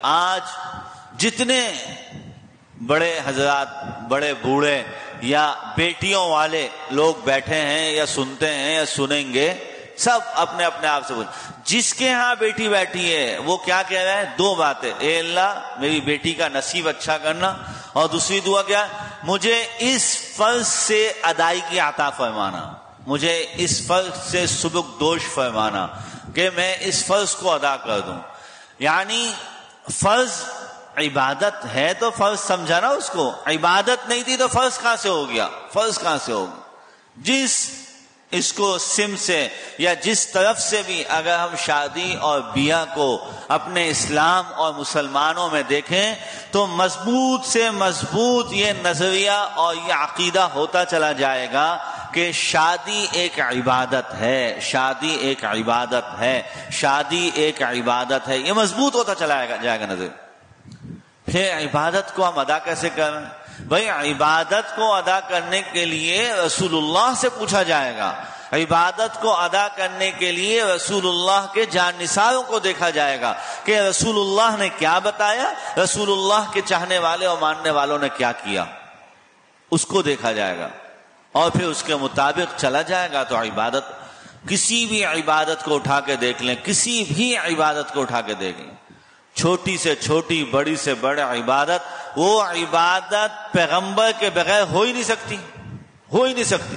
آج جتنے بڑے حضرات، بڑے بوڑھے یا بیٹیوں والے لوگ بیٹھے ہیں یا سنتے ہیں یا سنیں گے، سب اپنے اپنے آپ سے بول، جس کے ہاں بیٹی بیٹھی ہے وہ کیا کہہ رہا ہے؟ دو باتیں، اے اللہ میری بیٹی کا نصیب اچھا کرنا، اور دوسری دعا کیا؟ مجھے اس فرض سے ادائیگی عطا فرمانا، مجھے اس فرض سے سبک دوش فرمانا کہ میں اس فرض کو ادا کر دوں۔ یعنی فرض عبادت ہے تو فرض سمجھا نا اس کو، عبادت نہیں تھی تو فرض کہاں سے ہو گیا؟ فرض کہاں سے ہوگا؟ جس اس کو سم سے یا جس طرف سے بھی اگر ہم شادی اور بیاہ کو اپنے اسلام اور مسلمانوں میں دیکھیں تو مضبوط سے مضبوط یہ نظریہ اور یہ عقیدہ ہوتا چلا جائے گا کہ شادی ایک عبادت ہے، شادی ایک عبادت ہے، شادی ایک عبادت ہے، یہ مضبوط ہوتا چلا جائے گا نظر۔ پھر عبادت کو ہم ادا کیسے کریں؟ بھائی عبادت کو ادا کرنے کے لیے رسول اللہ سے پوچھا جائے گا، عبادت کو ادا کرنے کے لیے رسول اللہ کے جان نثاروں کو دیکھا جائے گا کہ رسول اللہ نے کیا بتایا، رسول اللہ کے چاہنے والے اور ماننے والوں نے کیا کیا، اس کو دیکھا جائے گا اور پھر اس کے مطابق چلا جائے گا۔ تو عبادت، کسی بھی عبادت کو اٹھا کے دیکھ لیں، کسی بھی عبادت کو اٹھا کے دیکھ لیں، چھوٹی سے چھوٹی، بڑی سے بڑی عبادت، وہ عبادت پیغمبر کے بغیر ہو ہی نہیں سکتی، ہو ہی نہیں سکتی۔